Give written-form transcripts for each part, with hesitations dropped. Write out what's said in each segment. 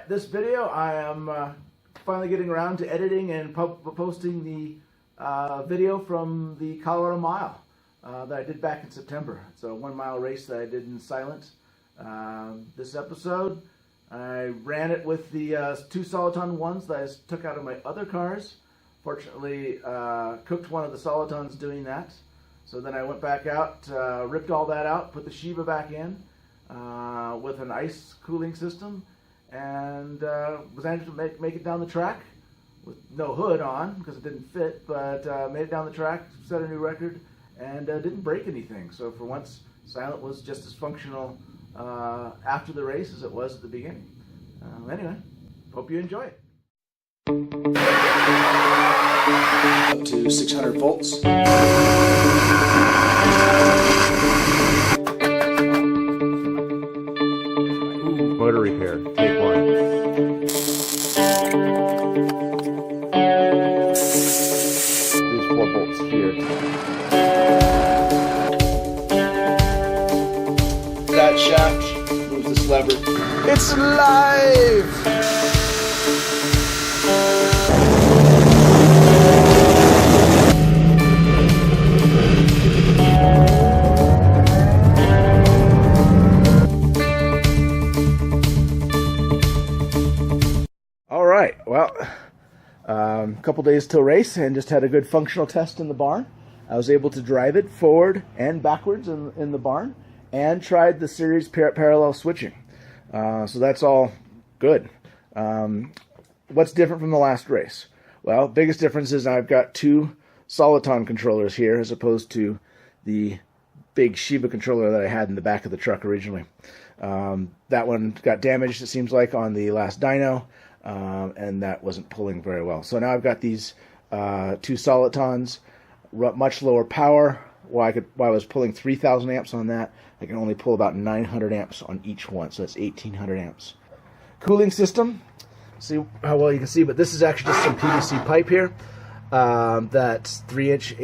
This video, I am finally getting around to editing and posting the video from the Colorado Mile that I did back in September. It's a 1 mile race that I did in silent. This episode, I ran it with the 2 Soliton ones that I took out of my other cars. Fortunately, cooked one of the Solitons doing that. So then I went back out, ripped all that out, put the Shiva back in with an ice cooling system, and was able to make it down the track with no hood on because it didn't fit, but made it down the track, set a new record, and didn't break anything. So for once, silent was just as functional after the race as it was at the beginning. Anyway, hope you enjoy it. Up to 600 volts. Motor repair, take 1. These 4 bolts here. That shaft moves this lever. It's alive! Well, a couple days till race and just had a good functional test in the barn. I was able to drive it forward and backwards in the barn and tried the series parallel switching. So that's all good. What's different from the last race? Well, biggest difference is I've got 2 Soliton controllers here as opposed to the big Shiva controller that I had in the back of the truck originally. That one got damaged, it seems like, on the last dyno. And that wasn't pulling very well. So now I've got these 2 Solitons, much lower power. While I was pulling 3,000 amps on that, I can only pull about 900 amps on each one, so that's 1,800 amps. Cooling system, see how well you can see, but this is actually just some PVC pipe here. That's 3-inch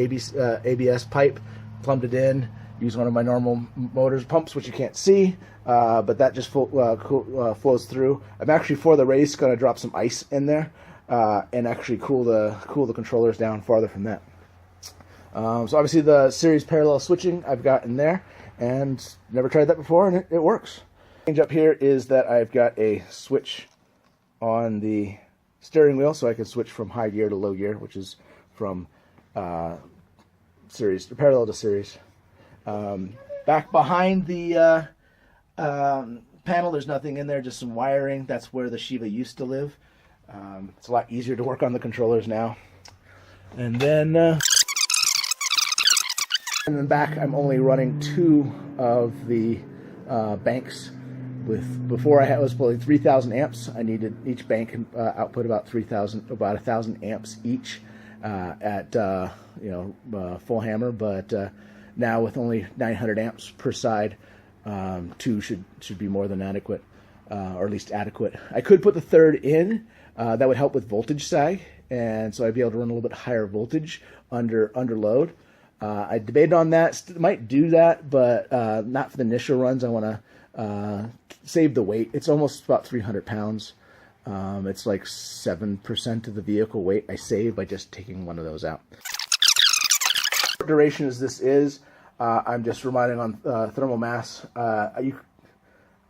ABS pipe, plumbed it in, use one of my normal motors pumps, which you can't see. But that just flows through. I'm actually, for the race, going to drop some ice in there and actually cool the controllers down farther from that. So obviously the series parallel switching I've got in there, and never tried that before, and it works. Change up here is that I've got a switch on the steering wheel, so I can switch from high gear to low gear, which is from series parallel to series. Back behind the panel, there's nothing in there, just some wiring. That's where the Shiva used to live. It's a lot easier to work on the controllers now. And then back, I'm only running 2 of the banks. Before I was pulling 3,000 amps. I needed each bank output about 1,000 amps each at full hammer. But now with only 900 amps per side, 2 should be more than adequate, or at least adequate. I could put the 3rd in. That would help with voltage sag, and so I'd be able to run a little bit higher voltage under load. I debated on that. Might do that, but not for the initial runs. I want to save the weight. It's almost about 300 pounds. It's like 7% of the vehicle weight I save by just taking one of those out. Short duration as this is, I'm just reminding on thermal mass. I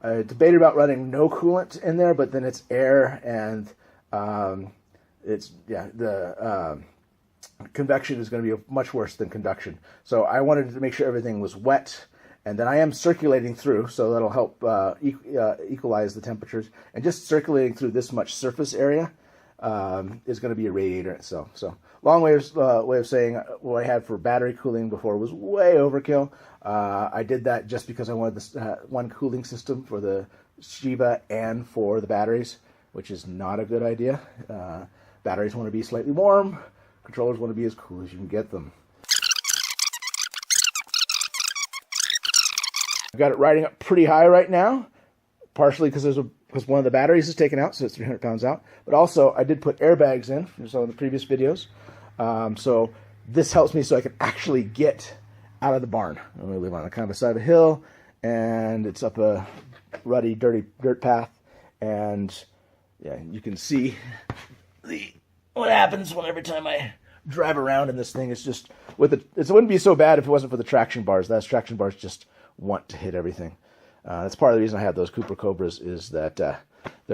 debated about running no coolant in there, but then it's air, and the convection is going to be much worse than conduction. So I wanted to make sure everything was wet, and then I am circulating through, so that'll help equalize the temperatures. And just circulating through this much surface area is going to be a radiator itself. So long way of saying what I had for battery cooling before was way overkill. I did that just because I wanted this one cooling system for the Shiva and for the batteries, which is not a good idea. Batteries want to be slightly warm. Controllers want to be as cool as you can get them. I've got it riding up pretty high right now, partially because one of the batteries is taken out, so it's 300 pounds out. But also, I did put airbags in, you saw in the previous videos. So this helps me so I can actually get out of the barn. We live on a kind of a side of a hill, and it's up a rutty, dirty dirt path. And yeah, you can see what happens every time I drive around in this thing. It's just it wouldn't be so bad if it wasn't for the traction bars. Those traction bars just want to hit everything. That's part of the reason I have those Cooper Cobras, is that they're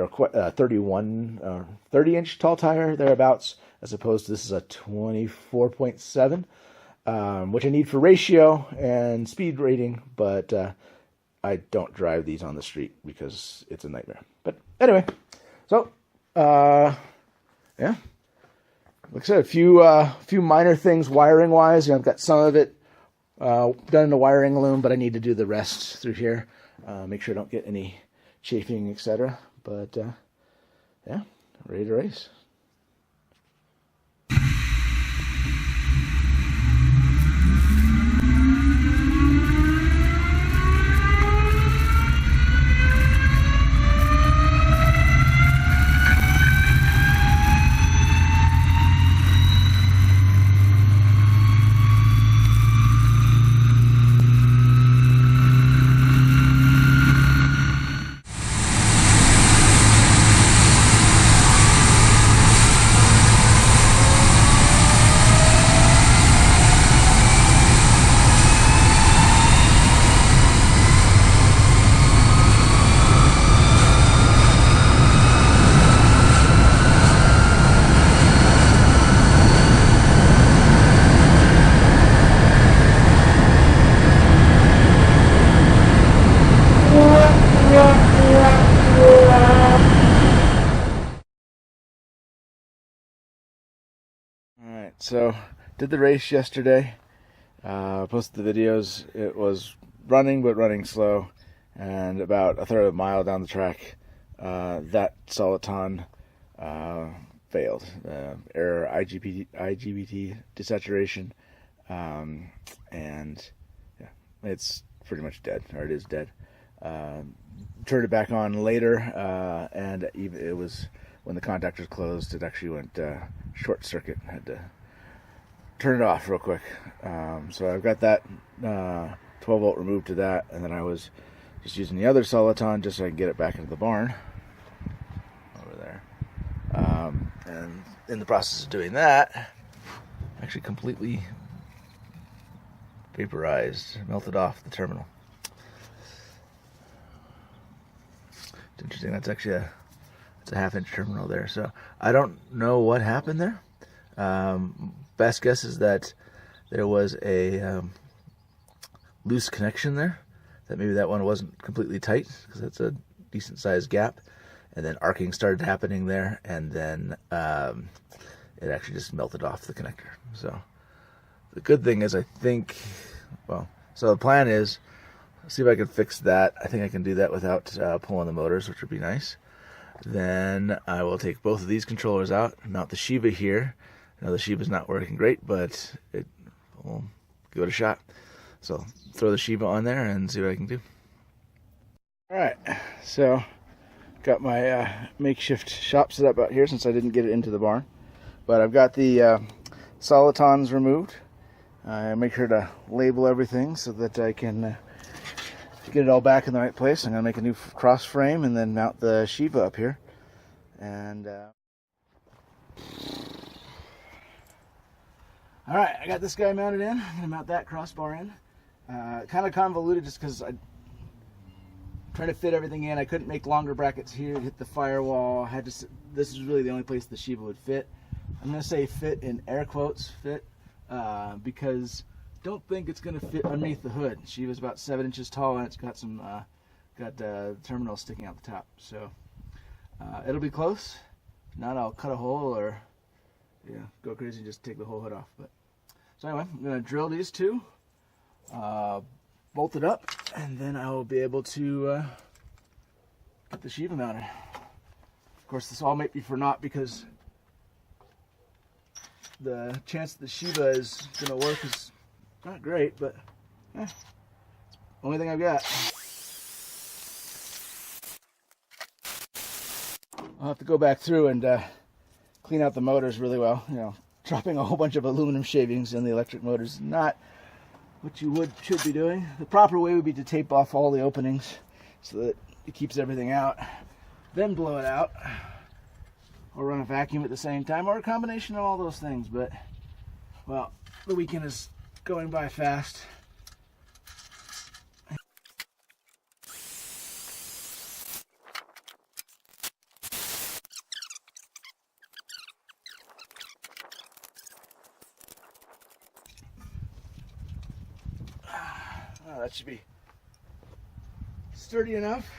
a 30-inch tall tire thereabouts, as opposed to this is a 24.7, which I need for ratio and speed rating, but I don't drive these on the street because it's a nightmare. But anyway, so yeah, like I said, a few minor things wiring wise. I've got some of it done in the wiring loom, but I need to do the rest through here. Make sure I don't get any chafing, etc. But yeah, ready to race. Alright, so did the race yesterday. Posted the videos. It was running, but running slow. And about a third of a mile down the track, that Soliton failed. Error IGBT desaturation. And yeah, it's pretty much dead, or it is dead. Turned it back on later, and it was when the contactors closed, it actually went short circuit. I had to turn it off real quick. So I've got that 12 volt removed to that, and then I was just using the other Soliton just so I can get it back into the barn over there. And in the process of doing that, actually completely vaporized, melted off the terminal. It's interesting. That's actually it's a half-inch terminal there. So I don't know what happened there. Best guess is that there was a loose connection there. That maybe that one wasn't completely tight, because that's a decent sized gap. And then arcing started happening there, and then it actually just melted off the connector. So the good thing is, I think, well, so the plan is, see if I can fix that. I think I can do that without pulling the motors, which would be nice. Then I will take both of these controllers out, mount the Shiva here. Now the Shiva's not working great, but it will give it a shot. So throw the Shiva on there and see what I can do. Alright, so got my makeshift shop set up out here since I didn't get it into the barn. But I've got the Solitons removed. I make sure to label everything so that I can get it all back in the right place. I'm going to make a new cross frame and then mount the Shiva up here. And alright, I got this guy mounted in. I'm going to mount that crossbar in. Kind of convoluted just because I trying to fit everything in. I couldn't make longer brackets here to hit the firewall. This is really the only place the Shiva would fit. I'm going to say fit in air quotes, fit, because don't think it's going to fit underneath the hood. Shiva's about 7 inches tall, and it's got some terminals sticking out the top. So it'll be close, not, I'll cut a hole or go crazy and just take the whole hood off. But so anyway, I'm gonna drill these two, bolt it up, and then I will be able to get the Shiva mounted. Of course, this all might be for naught because the chance that the Shiva is gonna work is not great, but it's the only thing I've got. I'll have to go back through and clean out the motors really well. You know, dropping a whole bunch of aluminum shavings in the electric motors is not what you should be doing. The proper way would be to tape off all the openings so that it keeps everything out, then blow it out, or run a vacuum at the same time, or a combination of all those things. But, well, the weekend is going by fast. Oh, that should be sturdy enough.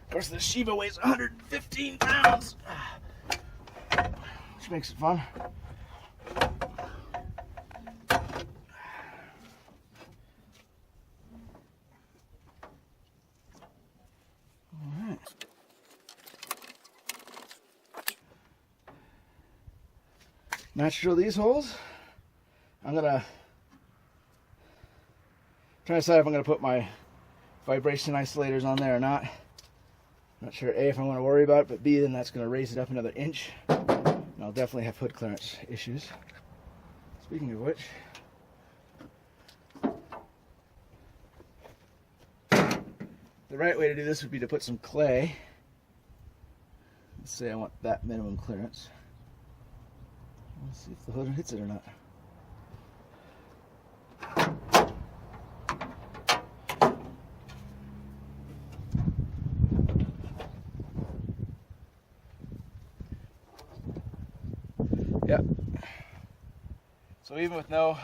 Of course, the Shiva weighs 115 pounds, which makes it fun. All right. Match drill these holes. I'm gonna try to decide if I'm gonna put my vibration isolators on there or not. Not sure A, if I want to worry about it, but B, then that's going to raise it up another inch. And I'll definitely have hood clearance issues. Speaking of which, the right way to do this would be to put some clay. Let's say I want that minimum clearance. Let's see if the hood hits it or not. Yep. So even with no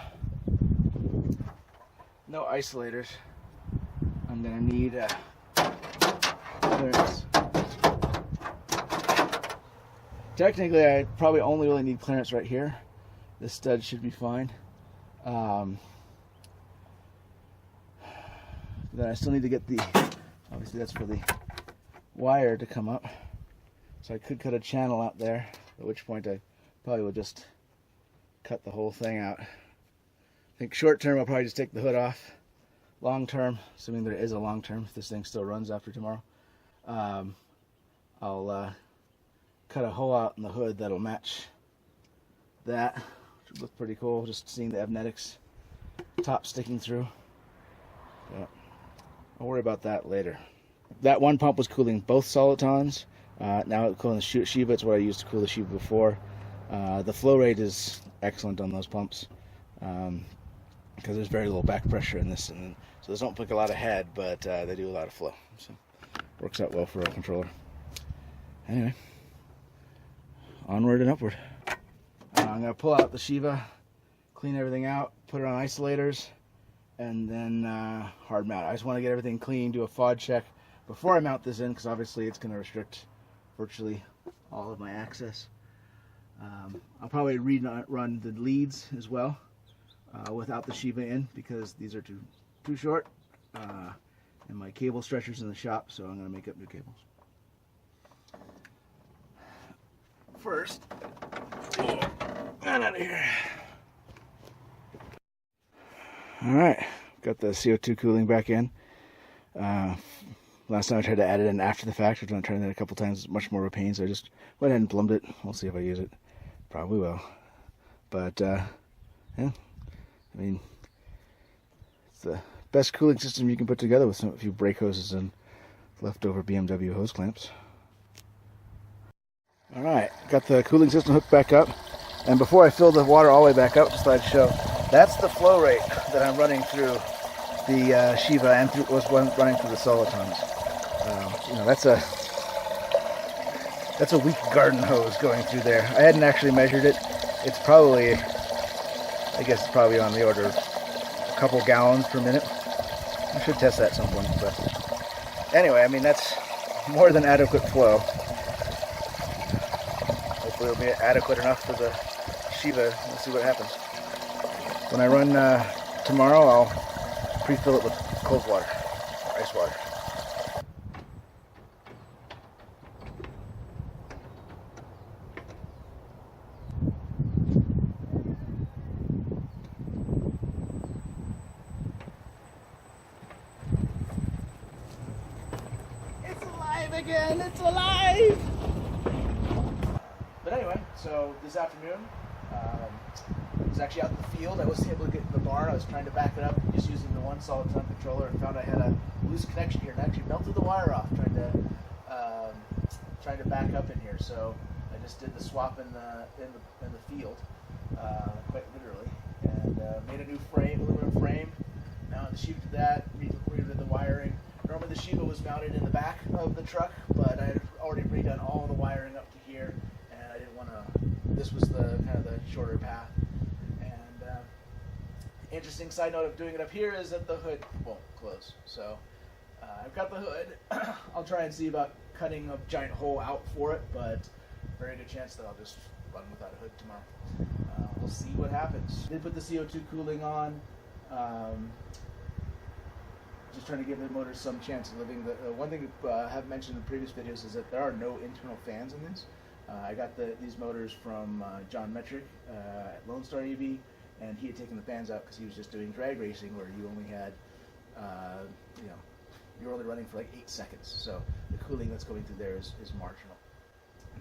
isolators, I'm gonna need clearance. Technically, I probably only really need clearance right here. This stud should be fine. Then I still need to get the, obviously that's for the wire to come up. So I could cut a channel out there, at which point I probably will just cut the whole thing out. I think short term I'll probably just take the hood off. Long term, assuming there is a long term, if this thing still runs after tomorrow, I'll cut a hole out in the hood that'll match that, which would look pretty cool, just seeing the Abnetics top sticking through. But I'll worry about that later. That one pump was cooling both Solitons. Now it's cooling the Shiva. It's what I used to cool the Shiva before. The flow rate is excellent on those pumps because there's very little back pressure in this, and so those don't pick a lot of head, but they do a lot of flow. So works out well for a controller. Anyway, onward and upward. I'm gonna pull out the Shiva, clean everything out, put it on isolators, and then hard mount. I just want to get everything clean, do a FOD check before I mount this in, because obviously it's going to restrict virtually all of my access. I'll probably run the leads as well without the Shiva in, because these are too short, and my cable stretcher's in the shop, so I'm going to make up new cables. First, get out of here. Alright, got the CO2 cooling back in. Last time I tried to add it in after the fact, I've tried that a couple times, it's much more of a pain, so I just went ahead and plumbed it. We'll see if I use it. Probably will. But, yeah, I mean, it's the best cooling system you can put together with a few brake hoses and leftover BMW hose clamps. Alright, got the cooling system hooked back up, and before I fill the water all the way back up, just thought I'd show, that's the flow rate that I'm running through the Shiva and was running through the Solitons. You know, that's a weak garden hose going through there. I hadn't actually measured it. It's probably, I guess it's probably on the order of a couple gallons per minute. I should test that at some point, but Anyway, I mean, that's more than adequate flow. Hopefully it'll be adequate enough for the Shiva. We'll see what happens. When I run tomorrow, I'll pre-fill it with cold water, ice water. Again, it's alive! But anyway, so this afternoon, I was actually out in the field. I wasn't able to get in the barn. I was trying to back it up just using the one Soliton controller, and found I had a loose connection here and actually melted the wire off trying to back up in here. So I just did the swap in the field, quite literally, and made a new frame, aluminum frame. Now the Shiva did that, redid the wiring. Normally the Shiva was mounted in the back of the truck, but I had already redone all the wiring up to here, and I didn't want to. This was the kind of the shorter path. And interesting side note of doing it up here is that the hood won't close. So I've got the hood. I'll try and see about cutting a giant hole out for it, but very good chance that I'll just run without a hood tomorrow. We'll see what happens. Did put the CO2 cooling on. Just trying to give the motor some chance of living. The one thing I have mentioned in previous videos is that there are no internal fans in this. I got these motors from John Metric at Lone Star EV, and he had taken the fans out because he was just doing drag racing where you only had, you're only running for like 8 seconds. So the cooling that's going through there is marginal.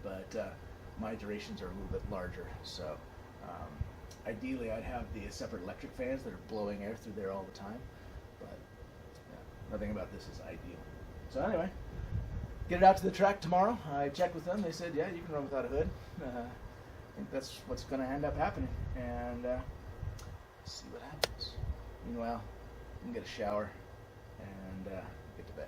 But my durations are a little bit larger. So ideally I'd have the separate electric fans that are blowing air through there all the time. But nothing about this is ideal. So anyway, get it out to the track tomorrow. I checked with them. They said, yeah, you can run without a hood. I think that's what's going to end up happening. And see what happens. Meanwhile, I can get a shower and get to bed.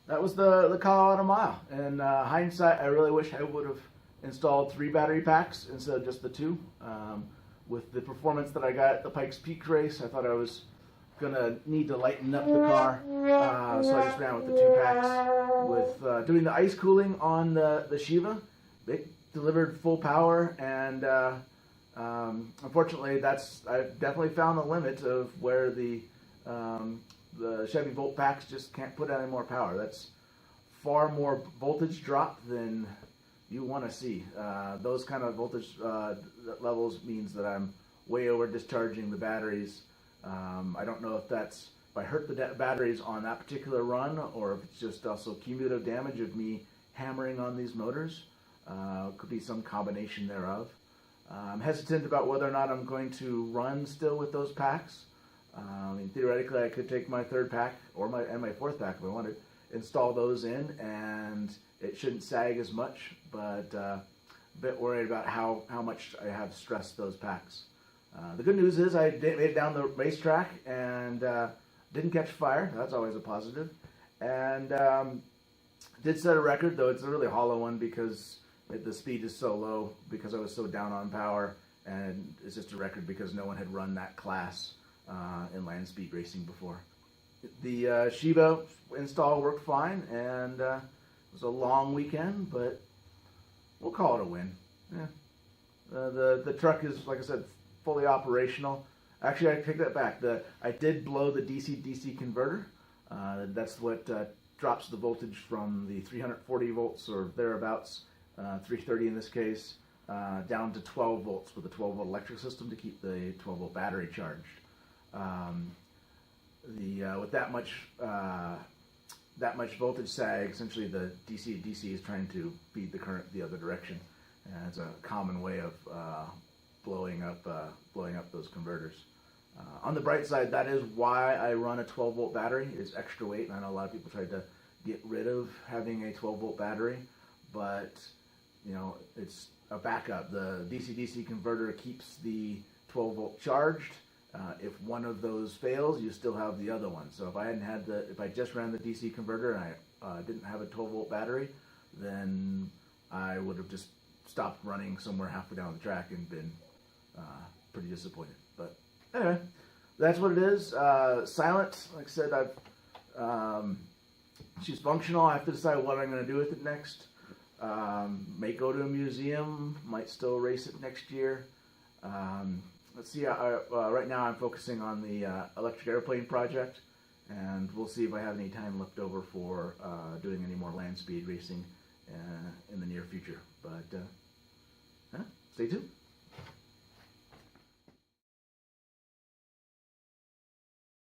That was the Colorado Mile. In hindsight, I really wish I would have installed 3 battery packs instead of just the 2. With the performance that I got at the Pikes Peak race, I thought I was going to need to lighten up the car. So I just ran with the 2 packs. With doing the ice cooling on the Shiva, it delivered full power, and unfortunately I've definitely found the limit of where the Chevy Volt packs just can't put out any more power. That's far more voltage drop than you want to see. Those kind of voltage levels means that I'm way over discharging the batteries. I don't know if I hurt the batteries on that particular run, or if it's just also cumulative damage of me hammering on these motors. Could be some combination thereof. I'm hesitant about whether or not I'm going to run still with those packs. I mean, theoretically, I could take my 3rd pack or my 4th pack if I wanted, install those in, and it shouldn't sag as much. But a bit worried about how much I have stressed those packs. The good news is I made it down the racetrack and didn't catch fire. That's always a positive. And did set a record, though it's a really hollow one because the speed is so low because I was so down on power. And it's just a record because no one had run that class in land speed racing before. The Shiva install worked fine, and it was a long weekend, but we'll call it a win. Yeah. The truck is, like I said, fully operational. Actually, I take that back. I did blow the DC-DC converter. That's what drops the voltage from the 340 volts or thereabouts, 330 in this case, down to 12 volts with a 12-volt electric system to keep the 12-volt battery charged. With that much voltage sag, essentially the DC is trying to feed the current the other direction, and it's a common way of blowing up those converters. On the bright side, that is why I run a 12-volt battery. It's extra weight, and I know a lot of people tried to get rid of having a 12-volt battery, but it's a backup. The DC-DC converter keeps the 12-volt charged. If one of those fails, you still have the other one. So if I just ran the DC converter and I didn't have a 12-volt battery, then I would have just stopped running somewhere halfway down the track and been pretty disappointed. But anyway, that's what it is. Silent, like I said, she's functional. I have to decide what I'm going to do with it next. May go to a museum, might still race it next year. Let's see, right now I'm focusing on the electric airplane project, and we'll see if I have any time left over for doing any more land speed racing in the near future. But stay tuned.